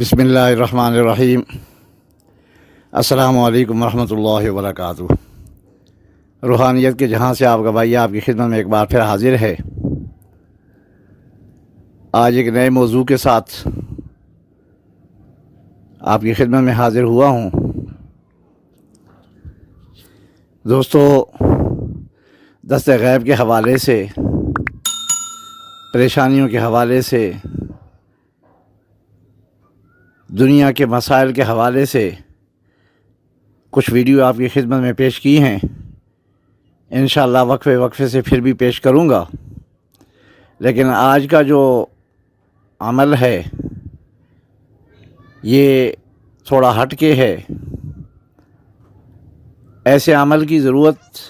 بسم اللہ الرحمن الرحیم۔ السلام علیکم ورحمۃ اللہ وبرکاتہ۔ روحانیت کے جہاں سے آپ کا بھائی آپ کی خدمت میں ایک بار پھر حاضر ہے۔ آج ایک نئے موضوع کے ساتھ آپ کی خدمت میں حاضر ہوا ہوں۔ دوستو، دست غیب کے حوالے سے، پریشانیوں کے حوالے سے، دنیا کے مسائل کے حوالے سے کچھ ویڈیو آپ کی خدمت میں پیش کی ہیں۔ انشاءاللہ وقفے وقفے سے پھر بھی پیش کروں گا، لیکن آج کا جو عمل ہے یہ تھوڑا ہٹ کے ہے۔ ایسے عمل کی ضرورت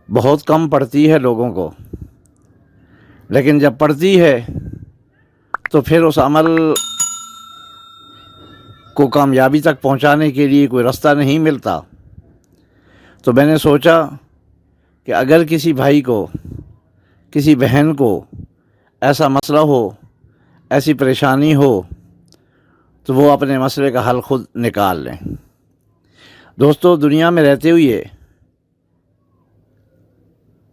بہت کم پڑتی ہے لوگوں کو، لیکن جب پڑتی ہے تو پھر اس عمل کو کامیابی تک پہنچانے کے لیے کوئی راستہ نہیں ملتا۔ تو میں نے سوچا کہ اگر کسی بھائی کو، کسی بہن کو ایسا مسئلہ ہو، ایسی پریشانی ہو، تو وہ اپنے مسئلے کا حل خود نکال لیں۔ دوستو، دنیا میں رہتے ہوئے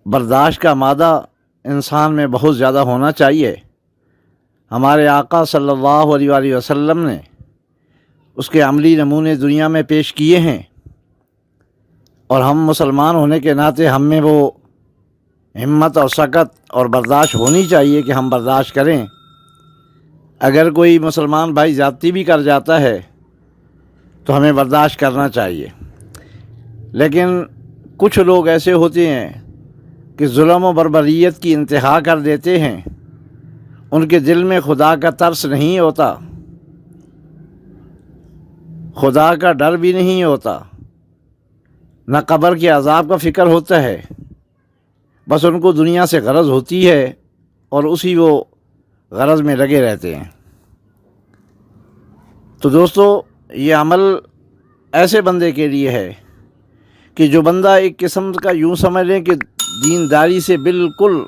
برداشت کا مادہ انسان میں بہت زیادہ ہونا چاہیے۔ ہمارے آقا صلی اللہ علیہ وآلہ وسلم نے اس کے عملی نمونے دنیا میں پیش کیے ہیں، اور ہم مسلمان ہونے کے ناطے ہم میں وہ ہمت اور سکت اور برداشت ہونی چاہیے کہ ہم برداشت کریں۔ اگر کوئی مسلمان بھائی زیادتی بھی کر جاتا ہے تو ہمیں برداشت کرنا چاہیے، لیکن کچھ لوگ ایسے ہوتے ہیں کہ ظلم و بربریت کی انتہا کر دیتے ہیں۔ ان کے دل میں خدا کا ترس نہیں ہوتا، خدا کا ڈر بھی نہیں ہوتا، نہ قبر کے عذاب کا فکر ہوتا ہے۔ بس ان کو دنیا سے غرض ہوتی ہے اور اسی وہ غرض میں لگے رہتے ہیں۔ تو دوستو، یہ عمل ایسے بندے کے لیے ہے کہ جو بندہ ایک قسم کا یوں سمجھ لیں کہ دینداری سے بالکل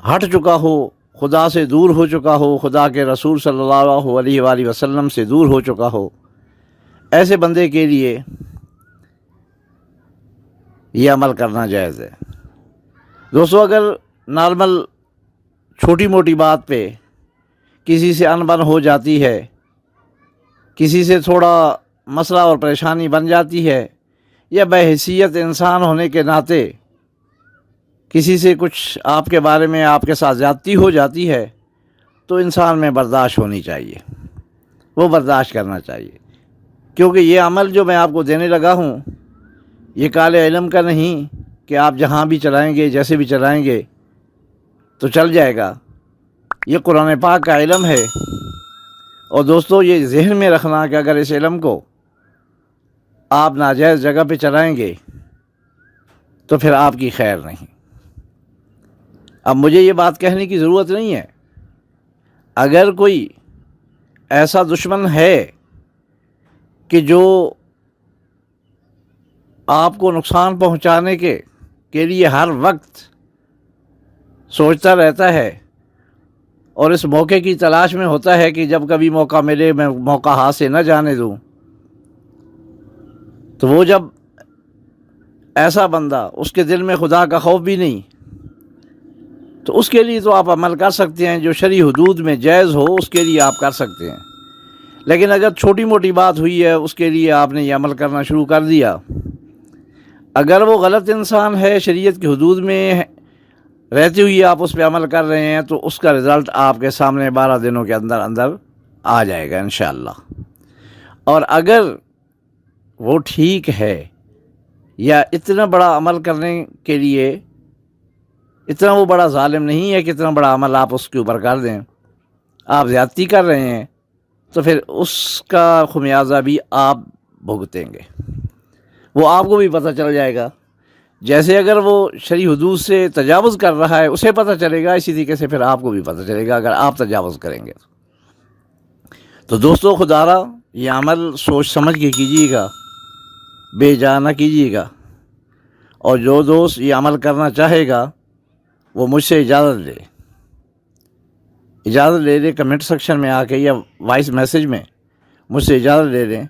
ہٹ چکا ہو، خدا سے دور ہو چکا ہو، خدا کے رسول صلی اللہ علیہ وآلہ وسلم سے دور ہو چکا ہو، ایسے بندے کے لیے یہ عمل کرنا جائز ہے۔ دوستو، اگر نارمل چھوٹی موٹی بات پہ کسی سے انبن ہو جاتی ہے، کسی سے تھوڑا مسئلہ اور پریشانی بن جاتی ہے، یا بحیثیت انسان ہونے کے ناطے کسی سے کچھ آپ کے بارے میں آپ کے ساتھ زیادتی ہو جاتی ہے، تو انسان میں برداشت ہونی چاہیے، وہ برداشت کرنا چاہیے۔ کیونکہ یہ عمل جو میں آپ کو دینے لگا ہوں، یہ کالے علم کا نہیں کہ آپ جہاں بھی چلائیں گے، جیسے بھی چلائیں گے تو چل جائے گا۔ یہ قرآن پاک کا علم ہے، اور دوستو یہ ذہن میں رکھنا کہ اگر اس علم کو آپ ناجائز جگہ پہ چلائیں گے تو پھر آپ کی خیر نہیں۔ اب مجھے یہ بات کہنے کی ضرورت نہیں ہے، اگر کوئی ایسا دشمن ہے کہ جو آپ کو نقصان پہنچانے کے لیے ہر وقت سوچتا رہتا ہے اور اس موقع کی تلاش میں ہوتا ہے کہ جب کبھی موقع ملے میں موقع ہاتھ سے نہ جانے دوں، تو وہ جب ایسا بندہ، اس کے دل میں خدا کا خوف بھی نہیں، تو اس کے لیے تو آپ عمل کر سکتے ہیں، جو شرعی حدود میں جائز ہو اس کے لیے آپ کر سکتے ہیں۔ لیکن اگر چھوٹی موٹی بات ہوئی ہے، اس کے لیے آپ نے یہ عمل کرنا شروع کر دیا، اگر وہ غلط انسان ہے، شریعت کی حدود میں رہتے ہوئے آپ اس پہ عمل کر رہے ہیں، تو اس کا رزلٹ آپ کے سامنے 12 دنوں کے اندر اندر آ جائے گا انشاءاللہ۔ اور اگر وہ ٹھیک ہے، یا اتنا بڑا عمل کرنے کے لیے اتنا وہ بڑا ظالم نہیں ہے کہ اتنا بڑا عمل آپ اس کے اوپر کر دیں، آپ زیادتی کر رہے ہیں، تو پھر اس کا خمیازہ بھی آپ بھگتیں گے، وہ آپ کو بھی پتہ چل جائے گا۔ جیسے اگر وہ شرعی حدود سے تجاوز کر رہا ہے اسے پتہ چلے گا، اسی طریقے سے پھر آپ کو بھی پتہ چلے گا اگر آپ تجاوز کریں گے۔ تو دوستو، خدا را یہ عمل سوچ سمجھ کے کیجیے گا، بے جا نہ کیجیے گا، اور جو دوست یہ عمل کرنا چاہے گا وہ مجھ سے اجازت لے۔ اجازت لے لیں کمنٹ سیکشن میں آ کے یا وائس میسیج میں مجھ سے اجازت لے لیں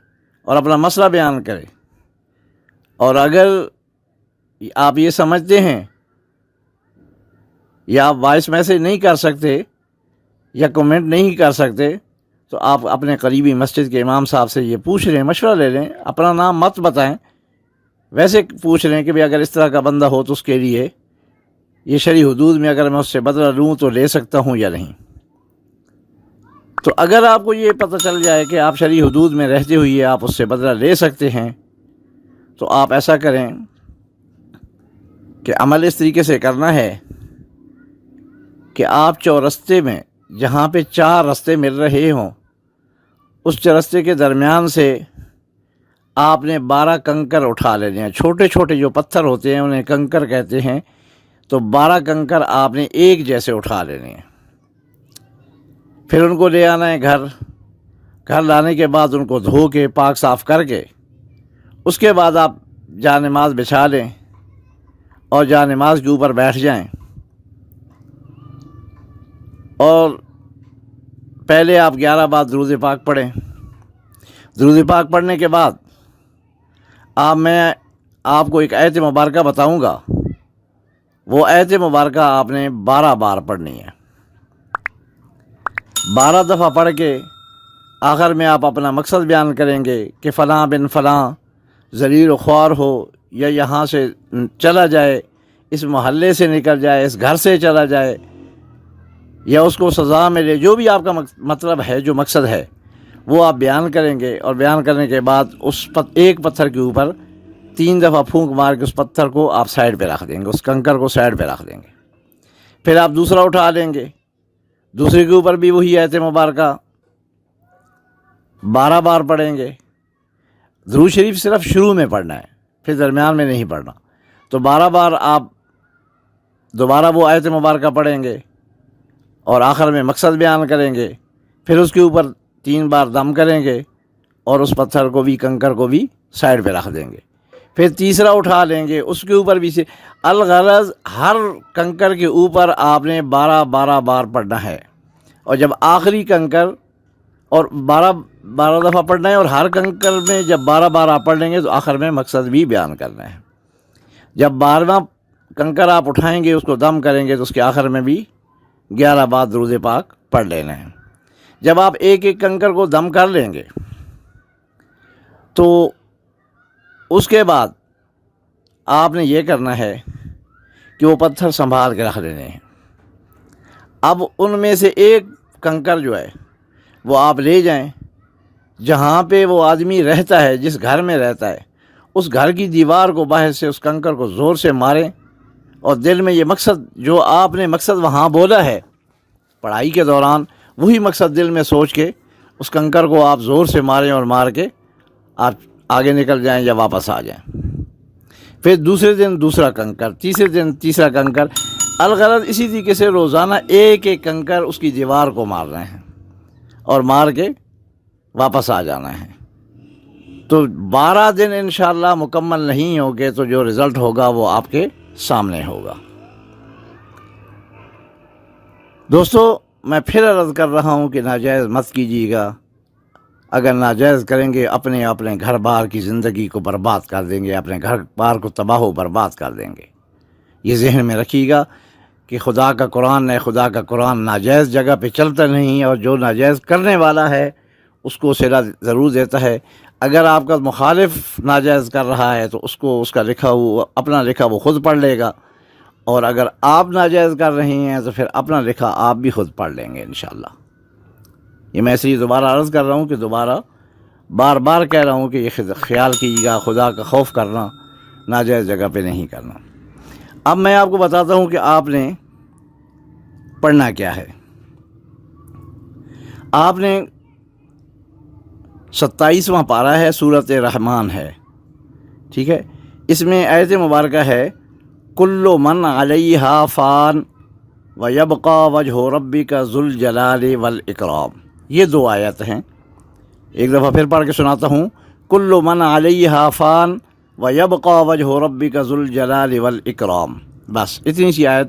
اور اپنا مسئلہ بیان کریں. اور اگر آپ یہ سمجھتے ہیں یا آپ وائس میسیج نہیں کر سکتے یا کمنٹ نہیں کر سکتے تو آپ اپنے قریبی مسجد کے امام صاحب سے یہ پوچھ لیں، مشورہ لے لیں. اپنا نام مت بتائیں، ویسے پوچھ لیں کہ اگر اس طرح کا بندہ ہو تو اس کے لیے یہ شرعی حدود میں اگر میں اس سے بدلہ لوں تو لے سکتا ہوں یا نہیں. تو اگر آپ کو یہ پتہ چل جائے کہ آپ شرعی حدود میں رہتے ہوئے آپ اس سے بدلہ لے سکتے ہیں تو آپ ایسا کریں کہ عمل اس طریقے سے کرنا ہے کہ آپ چورستے میں جہاں پہ 4 رستے مل رہے ہوں اس چورستے کے درمیان سے آپ نے 12 کنکر اٹھا لینے ہیں. چھوٹے چھوٹے جو پتھر ہوتے ہیں انہیں کنکر کہتے ہیں. تو 12 کنکر آپ نے ایک جیسے اٹھا لینے ہیں. پھر ان کو لے آنا ہے گھر لانے کے بعد ان کو دھو کے پاک صاف کر کے اس کے بعد آپ جا نماز بچھا لیں اور جا نماز کے اوپر بیٹھ جائیں. اور پہلے آپ 11 بار درود پاک پڑھیں. درود پاک پڑھنے کے بعد میں آپ کو ایک آیت مبارکہ بتاؤں گا. وہ آیت مبارکہ آپ نے 12 بار پڑھنی ہے. 12 دفعہ پڑھ کے آخر میں آپ اپنا مقصد بیان کریں گے کہ فلاں بن فلاں ذلیل و خوار ہو یا یہاں سے چلا جائے، اس محلے سے نکل جائے، اس گھر سے چلا جائے یا اس کو سزا ملے، جو بھی آپ کا مطلب ہے، جو مقصد ہے وہ آپ بیان کریں گے. اور بیان کرنے کے بعد اس ایک پتھر کے اوپر 3 دفعہ پھونک مار کے اس پتھر کو آپ سائڈ پہ رکھ دیں گے، اس کنکر کو سائڈ پہ رکھ دیں گے. پھر آپ دوسرا اٹھا لیں گے، دوسرے کے اوپر بھی وہی آیت مبارکہ 12 بار پڑھیں گے. درود شریف صرف شروع میں پڑھنا ہے، پھر درمیان میں نہیں پڑھنا. تو 12 بار آپ دوبارہ وہ آیت مبارکہ پڑھیں گے اور آخر میں مقصد بیان کریں گے. پھر اس کے اوپر 3 بار دم کریں گے اور اس پتھر کو بھی کنکر کو بھی سائڈ پہ رکھ دیں گے. پھر تیسرا اٹھا لیں گے، اس کے اوپر بھی سے الغرض ہر کنکر کے اوپر آپ نے 12 بار پڑھنا ہے. اور جب آخری کنکر اور 12 دفعہ پڑھنا ہے اور ہر کنکر میں جب 12 بار آپ پڑھ لیں گے تو آخر میں مقصد بھی بیان کرنا ہے. جب 12واں کنکر آپ اٹھائیں گے، اس کو دم کریں گے تو اس کے آخر میں بھی 11 بار درود پاک پڑھ لینا ہے. جب آپ ایک ایک کنکر کو دم کر لیں گے تو اس کے بعد آپ نے یہ کرنا ہے کہ وہ پتھر سنبھال کے رکھ لینے ہیں. اب ان میں سے ایک کنکر جو ہے وہ آپ لے جائیں جہاں پہ وہ آدمی رہتا ہے، جس گھر میں رہتا ہے، اس گھر کی دیوار کو باہر سے اس کنکر کو زور سے ماریں اور دل میں یہ مقصد جو آپ نے مقصد وہاں بولا ہے پڑھائی کے دوران، وہی مقصد دل میں سوچ کے اس کنکر کو آپ زور سے ماریں اور مار کے آپ آگے نکل جائیں یا واپس آ جائیں. پھر دوسرے دن دوسرا کنکر، تیسرے دن تیسرا کنکر. الغرض اسی طریقے سے روزانہ ایک ایک کنکر اس کی دیوار کو مار رہے ہیں اور مار کے واپس آ جانا ہے. تو 12 دن انشاءاللہ مکمل نہیں ہوگے تو جو رزلٹ ہوگا وہ آپ کے سامنے ہوگا. دوستو میں پھر عرض کر رہا ہوں کہ ناجائز مت کیجیے گا. اگر ناجائز کریں گے اپنے گھر بار کی زندگی کو برباد کر دیں گے، اپنے گھر بار کو تباہ و برباد کر دیں گے. یہ ذہن میں رکھیے گا کہ خدا کا قرآن ناجائز جگہ پہ چلتا نہیں، اور جو ناجائز کرنے والا ہے اس کو صلہ ضرور دیتا ہے. اگر آپ کا مخالف ناجائز کر رہا ہے تو اس کا لکھا ہوا اپنا لکھا وہ خود پڑھ لے گا، اور اگر آپ ناجائز کر رہے ہیں تو پھر اپنا لکھا آپ بھی خود پڑھ لیں گے انشاءاللہ. یہ میں اس لیے دوبارہ عرض کر رہا ہوں کہ بار بار کہہ رہا ہوں کہ یہ خیال کیجیے گا، خدا کا خوف کرنا، ناجائز جگہ پہ نہیں کرنا. اب میں آپ کو بتاتا ہوں کہ آپ نے پڑھنا کیا ہے. آپ نے 27واں پارہ ہے، سورۃ رحمان ہے، ٹھیک ہے. اس میں آیت مبارکہ ہے کل من علیہا فان ویبقی وجہ ربک ذو الجلال والاکرام. یہ 2 آیت ہیں. ایک دفعہ پھر پڑھ کے سناتا ہوں. کل من علیہا فان ویبقی وجہ ربک ذو الجلال والاکرام. بس اتنی سی آیت